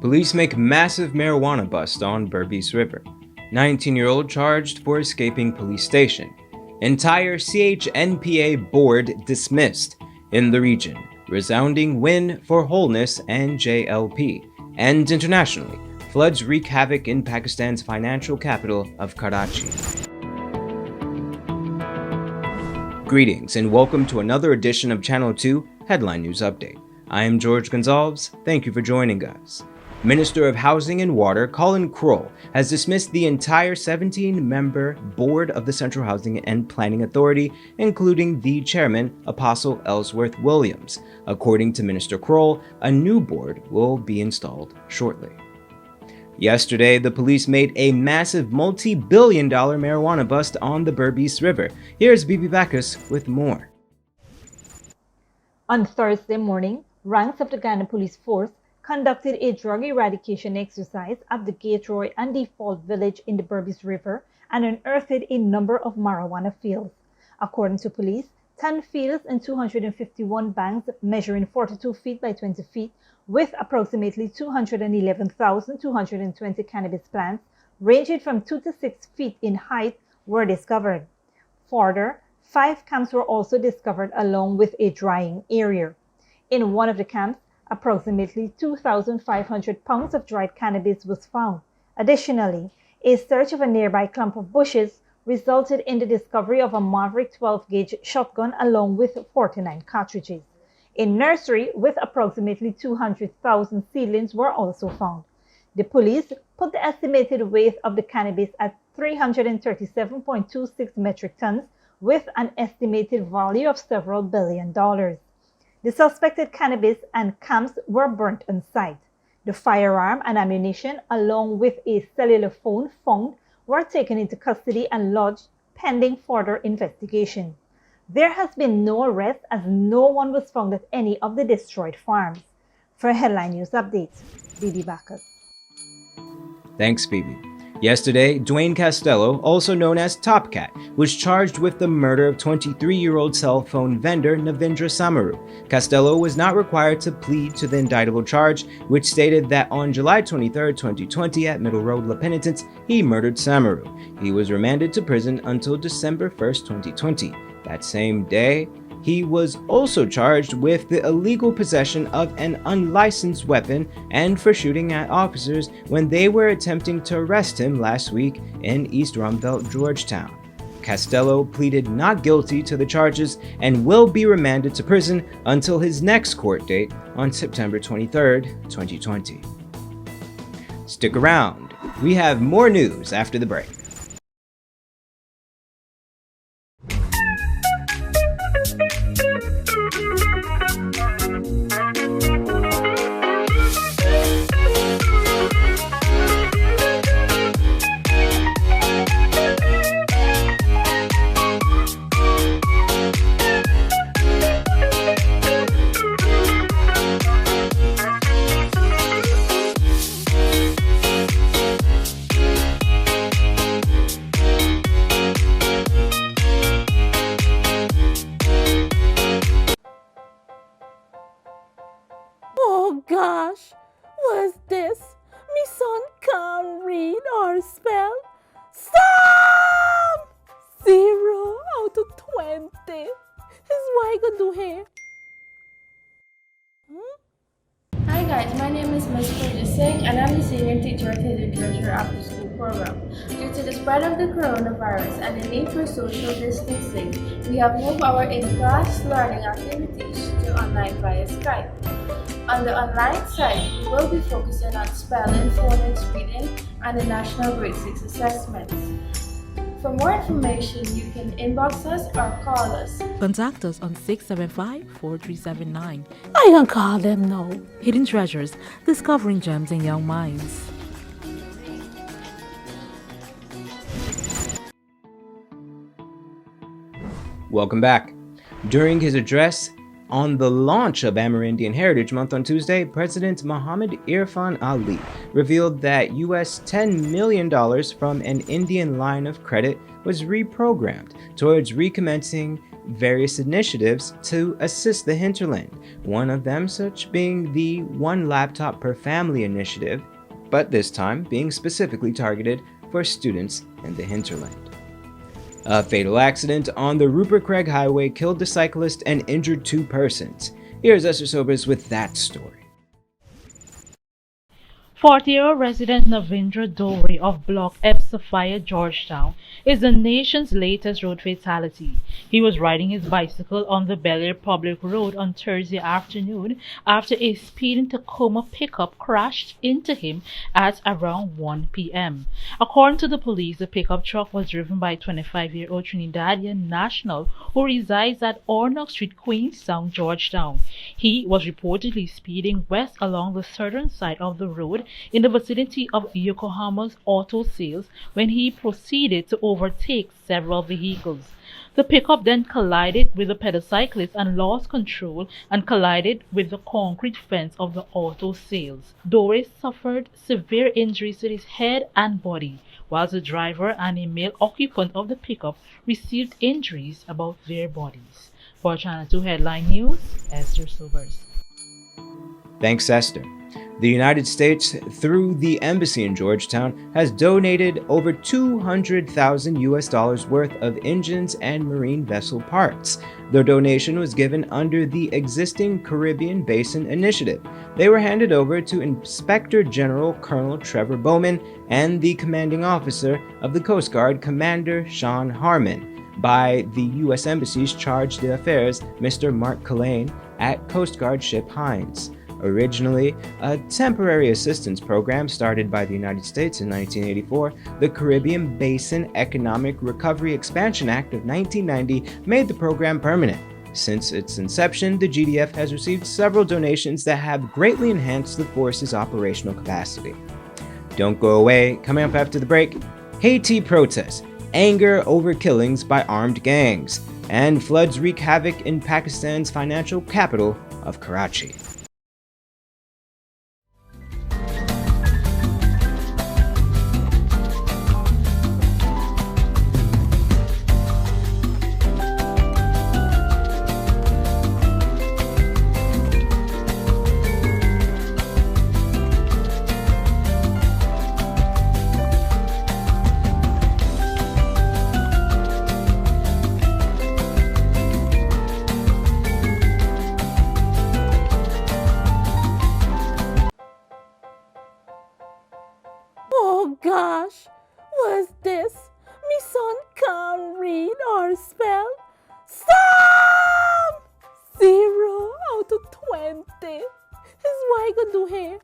Police make massive marijuana bust on BERBICE River. 19-year-old charged for escaping police station. Entire CH&PA board dismissed in the region. Resounding win for HOLNESS and JLP. And internationally, floods wreak havoc in Pakistan's financial capital of Karachi. Greetings and welcome to another edition of Channel 2 Headline News Update. I am George Gonzalez. Thank you for joining us. Minister of Housing and Water Colin Kroll has dismissed the entire 17-member board of the Central Housing and Planning Authority, including the chairman, Apostle Ellsworth Williams. According to Minister Kroll, a new board will be installed shortly. Yesterday, the police made a massive multi-billion-dollar marijuana bust on the BERBICE River. Here's Bibi Bacchus with more. On Thursday morning, ranks of the Ghana Police Force conducted a drug eradication exercise at the Gateroy and Default Village in the BERBICE River and unearthed a number of marijuana fields. According to police, 10 fields and 251 banks measuring 42 feet by 20 feet with approximately 211,220 cannabis plants ranging from 2 to 6 feet in height were discovered. Further, 5 camps were also discovered along with a drying area. In one of the camps, approximately 2,500 pounds of dried cannabis was found. Additionally, a search of a nearby clump of bushes resulted in the discovery of a Maverick 12-gauge shotgun along with 49 cartridges. A nursery with approximately 200,000 seedlings were also found. The police put the estimated weight of the cannabis at 337.26 metric tons with an estimated value of several $billion. The suspected cannabis and camps were burnt on site. The firearm and ammunition, along with a cellular phone found, were taken into custody and lodged pending further investigation. There has been no arrest as no one was found at any of the destroyed farms. For Headline News Updates, Bibi Bacchus. Thanks, Bibi. Yesterday, Dwayne Costello, also known as Top Cat, was charged with the murder of 23-year-old cell phone vendor Navindra Samaru. Costello was not required to plead to the indictable charge, which stated that on July 23, 2020 at Middle Road, La Penitence, he murdered Samaru. He was remanded to prison until December 1, 2020. That same day, he was also charged with the illegal possession of an unlicensed weapon and for shooting at officers when they were attempting to arrest him last week in East Rumbelt, Georgetown. Costello pleaded not guilty to the charges and will be remanded to prison until his next court date on September 23, 2020. Stick around. We have more news after the break. Oh gosh, what's this? Me son can't read or spell. Stop! 0 out of 20. Is what I gonna do here? Hi guys, my name is Ms. Singh and I'm the Senior Teacher at Agriculture After School Program. Due to the spread of the coronavirus and the need for social distancing, we have moved our in-class learning activities to online via Skype. On the online side, we will be focusing on spelling, phonics, reading, and the National Grade 6 assessments. For more information, you can inbox us or call us. Contact us on 675-4379. I can call them now. Hidden Treasures, discovering gems in young minds. Welcome back. During his address on the launch of Amerindian Heritage Month on Tuesday, President Muhammad Irfan Ali revealed that US $10 million from an Indian line of credit was reprogrammed towards recommencing various initiatives to assist the hinterland, one of them such being the One Laptop Per Family initiative, but this time being specifically targeted for students in the hinterland. A fatal accident on the Rupert Craig Highway killed a cyclist and injured 2 persons. Here's Esther Sobers with that story. 40-year-old resident Navindra Dore of Block F Sophia, Georgetown, is the nation's latest road fatality. He was riding his bicycle on the Bel Air Public Road on Thursday afternoon after a speeding Tacoma pickup crashed into him at around 1 p.m. According to the police, the pickup truck was driven by a 25-year-old Trinidadian national who resides at Ornock Street, Queenstown, Georgetown. He was reportedly speeding west along the southern side of the road in the vicinity of Yokohama's auto sales when he proceeded to overtake several vehicles. The pickup then collided with the pedecyclist and lost control and collided with the concrete fence of the auto sales. Dore suffered severe injuries to his head and body, while the driver and a male occupant of the pickup received injuries about their bodies. For Channel 2 Headline News, Esther Sobers. Thanks, Esther. The United States, through the embassy in Georgetown, has donated over $200,000 worth of engines and marine vessel parts. The donation was given under the existing Caribbean Basin Initiative. They were handed over to Inspector General Colonel Trevor Bowman and the commanding officer of the Coast Guard, Commander Sean Harmon, by the U.S. Embassy's Charge d'Affaires, Mr. Mark Collane, at Coast Guard Ship Hines. Originally a temporary assistance program started by the United States in 1984, the Caribbean Basin Economic Recovery Expansion Act of 1990 made the program permanent. Since its inception, the GDF has received several donations that have greatly enhanced the force's operational capacity. Don't go away. Coming up after the break, Haiti protests, anger over killings by armed gangs, and floods wreak havoc in Pakistan's financial capital of Karachi. Oh gosh, what's this? Me son can't read or spell. Stop! 0 out of 20. Is what I gonna do here?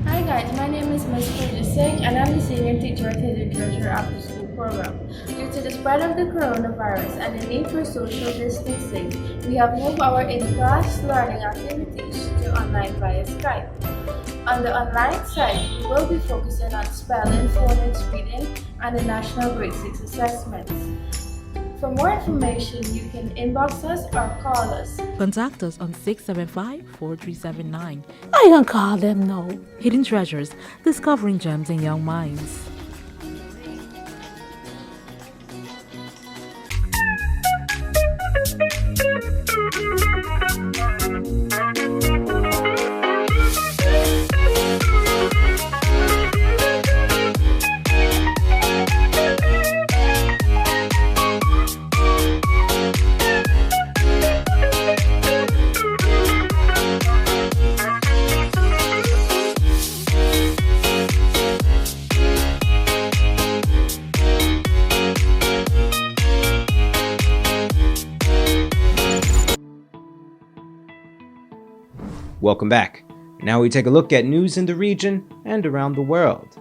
Hi guys, my name is Ms. Singh and I'm the Senior Teacher at Literature After School Program. Due to the spread of the coronavirus and the need for social distancing, we have moved our in-class learning activities to online via Skype. On the online side, we will be focusing on spelling, phonics, reading, and the National Grade 6 assessments. For more information, you can inbox us or call us. Contact us on 675-4379. I can call them now. Hidden treasures, discovering gems in young minds. Welcome back. Now we take a look at news in the region and around the world.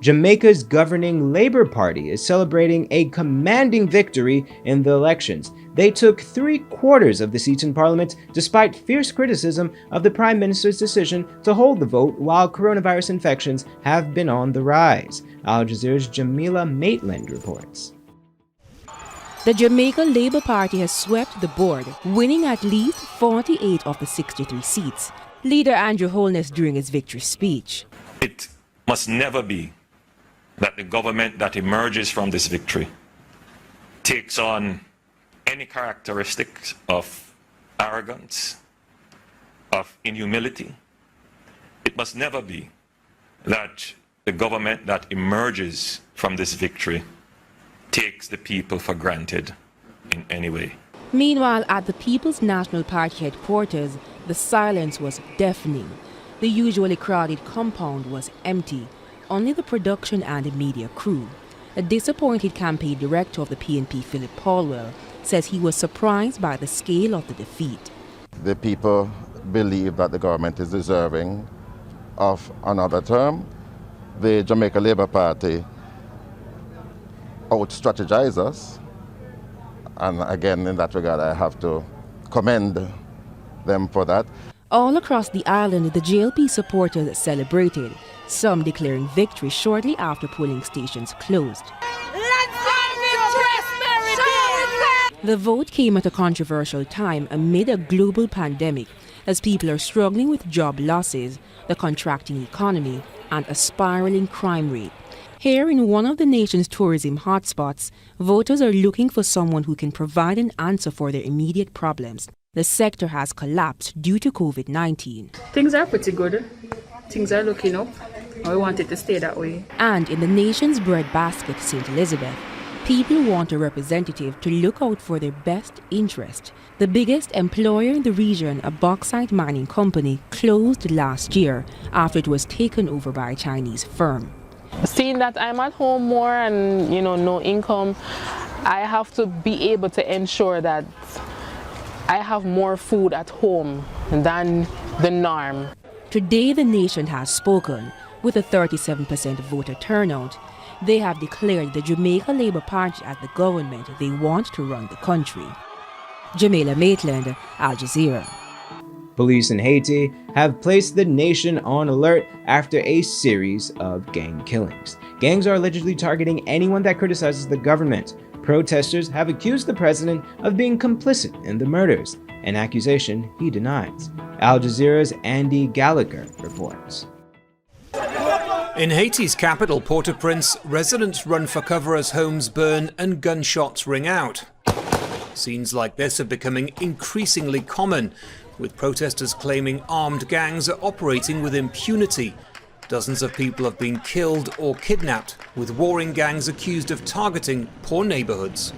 Jamaica's governing Labour Party is celebrating a commanding victory in the elections. They took 3/4 of the seats in parliament despite fierce criticism of the Prime Minister's decision to hold the vote while coronavirus infections have been on the rise. Al Jazeera's Jamila Maitland reports. The Jamaica Labour Party has swept the board, winning at least 48 of the 63 seats. Leader Andrew HOLNESS during his victory speech. It must never be that the government that emerges from this victory takes on any characteristics of arrogance, of inhumility, it must never be that the government that emerges from this victory takes the people for granted in any way. Meanwhile, at the People's National Party headquarters, the silence was deafening. The usually crowded compound was empty, only the production and the media crew. A disappointed campaign director of the PNP, Philip Paulwell, says he was surprised by the scale of the defeat. The people believe that the government is deserving of another term. The Jamaica Labour Party out-strategize us. And again, in that regard, I have to commend them for that. All across the island, the JLP supporters celebrated, some declaring victory shortly after polling stations closed. The vote came at a controversial time amid a global pandemic, as people are struggling with job losses, the contracting economy, and a spiraling crime rate. Here in one of the nation's tourism hotspots, voters are looking for someone who can provide an answer for their immediate problems. The sector has collapsed due to COVID-19. Things are pretty good. Things are looking up. I want it to stay that way. And in the nation's breadbasket, St. Elizabeth, people want a representative to look out for their best interest. The biggest employer in the region, a bauxite mining company, closed last year after it was taken over by a Chinese firm. Seeing that I'm at home more and no income, I have to be able to ensure that I have more food at home than the norm. Today the nation has spoken. With a 37% voter turnout, they have declared the Jamaica Labour Party as the government they want to run the country. Jamila Maitland, Al Jazeera. Police in Haiti have placed the nation on alert after a series of gang killings. Gangs are allegedly targeting anyone that criticizes the government. Protesters have accused the president of being complicit in the murders, an accusation he denies. Al Jazeera's Andy Gallagher reports. In Haiti's capital, Port-au-Prince, residents run for cover as homes burn and gunshots ring out. Scenes like this are becoming increasingly common, with protesters claiming armed gangs are operating with impunity. Dozens of people have been killed or kidnapped, with warring gangs accused of targeting poor neighborhoods.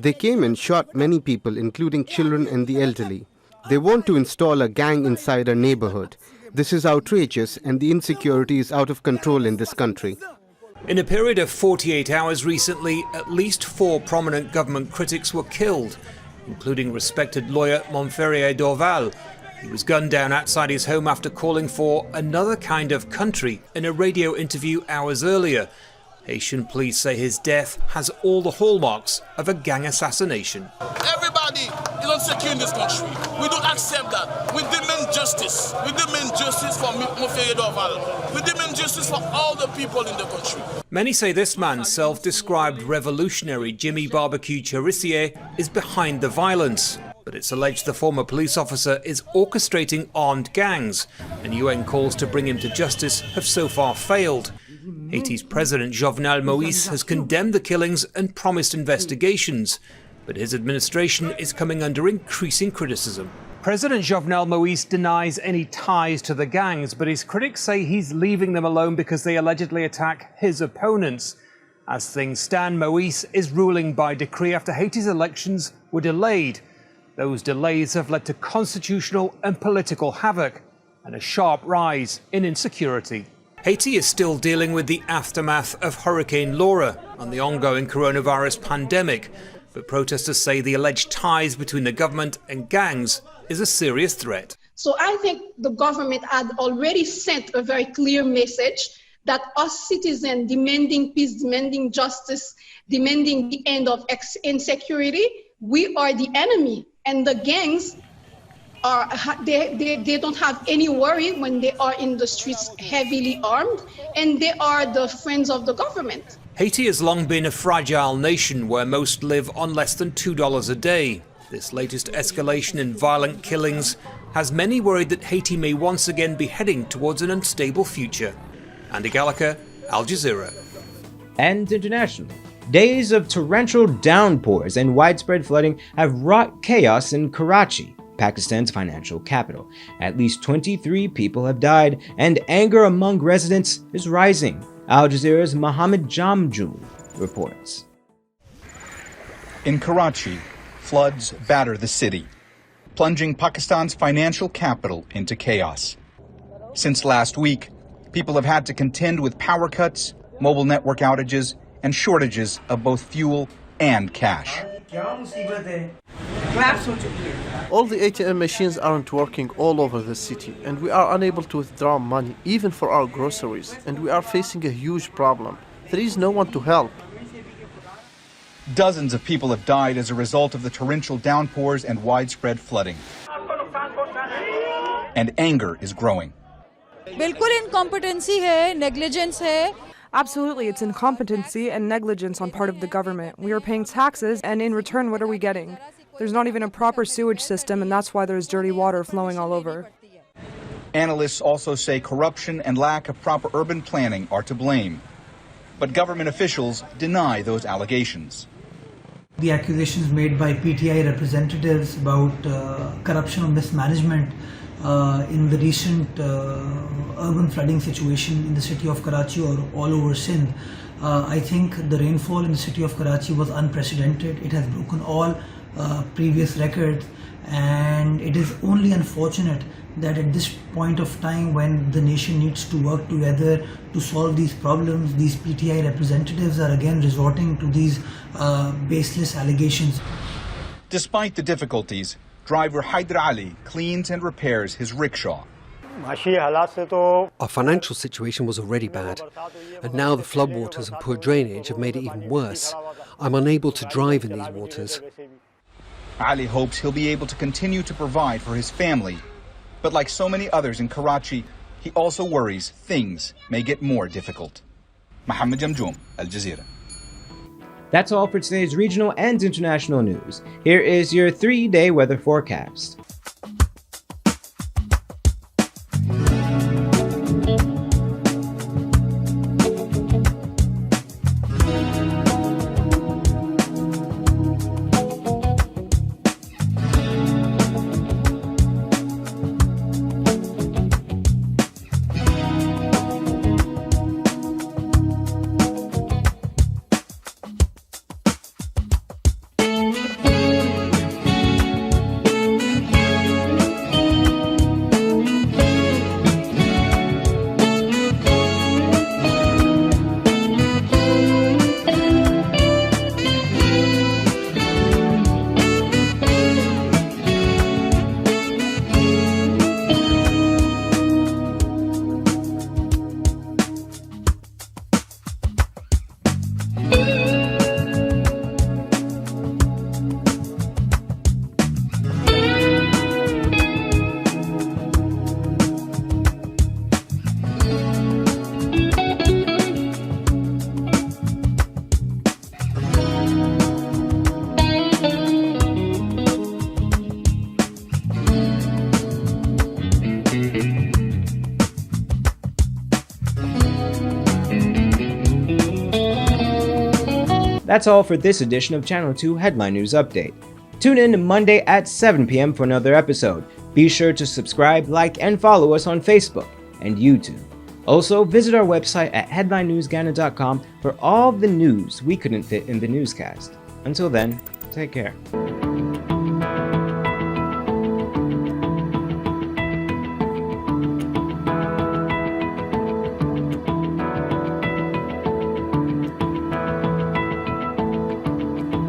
They came and shot many people, including children and the elderly. They want to install a gang inside a neighborhood. This is outrageous, and the insecurity is out of control in this country. In a period of 48 hours recently, at least 4 prominent government critics were killed, including respected lawyer Montferrier Dorval. He was gunned down outside his home after calling for another kind of country in a radio interview hours earlier. Haitian police say his death has all the hallmarks of a gang assassination. Everybody is insecure in this country. We don't accept that. We demand justice. We demand justice for Montferrier Dorval. We demand justice for all the people in the country. Many say this man, self-described revolutionary Jimmy Barbecue Cherissier, is behind the violence. But it's alleged the former police officer is orchestrating armed gangs, and UN calls to bring him to justice have so far failed. Haiti's President Jovenel Moïse has condemned the killings and promised investigations, but his administration is coming under increasing criticism. President Jovenel Moïse denies any ties to the gangs, but his critics say he's leaving them alone because they allegedly attack his opponents. As things stand, Moïse is ruling by decree after Haiti's elections were delayed. Those delays have led to constitutional and political havoc and a sharp rise in insecurity. Haiti is still dealing with the aftermath of Hurricane Laura and the ongoing coronavirus pandemic, but protesters say the alleged ties between the government and gangs is a serious threat. So I think the government had already sent a very clear message that us citizens demanding peace, demanding justice, demanding the end of insecurity, we are the enemy. And the gangs they don't have any worry when they are in the streets heavily armed, and they are the friends of the government. Haiti has long been a fragile nation where most live on less than $2 a day. This latest escalation in violent killings has many worried that Haiti may once again be heading towards an unstable future. Andy Gallagher, Al Jazeera. And internationally, Days of torrential downpours and widespread flooding have wrought chaos in Karachi, Pakistan's financial capital. At least 23 people have died, and anger among residents is rising. Al Jazeera's Mohammed Jamjoul reports. In Karachi, floods batter the city, plunging Pakistan's financial capital into chaos. Since last week, people have had to contend with power cuts, mobile network outages, and shortages of both fuel and cash. All the ATM machines aren't working all over the city, and we are unable to withdraw money, even for our groceries, and we are facing a huge problem. There is no one to help. Dozens of people have died as a result of the torrential downpours and widespread flooding. And anger is growing. बिल्कुल incompetency है, negligence है. Absolutely, it's incompetency and negligence on part of the government. We are paying taxes, and in return, what are we getting? There's not even a proper sewage system, and that's why there's dirty water flowing all over. Analysts also say corruption and lack of proper urban planning are to blame. But government officials deny those allegations. The accusations made by PTI representatives about corruption or mismanagement in the recent urban flooding situation in the city of Karachi or all over Sindh. I think the rainfall in the city of Karachi was unprecedented. It has broken all previous records, and it is only unfortunate that at this point of time, when the nation needs to work together to solve these problems, these PTI representatives are again resorting to these baseless allegations. Despite the difficulties, driver Haider Ali cleans and repairs his rickshaw. Our financial situation was already bad, and now the floodwaters and poor drainage have made it even worse. I'm unable to drive in these waters. Ali hopes he'll be able to continue to provide for his family. But like so many others in Karachi, he also worries things may get more difficult. Mohammed Jamjoul, Al Jazeera. That's all for today's regional and international news. Here is your 3-day weather forecast. That's all for this edition of Channel 2 Headline News Update. Tune in Monday at 7 p.m. for another episode. Be sure to subscribe, like, and follow us on Facebook and YouTube. Also, visit our website at headlinenewsghana.com for all the news we couldn't fit in the newscast. Until then, take care.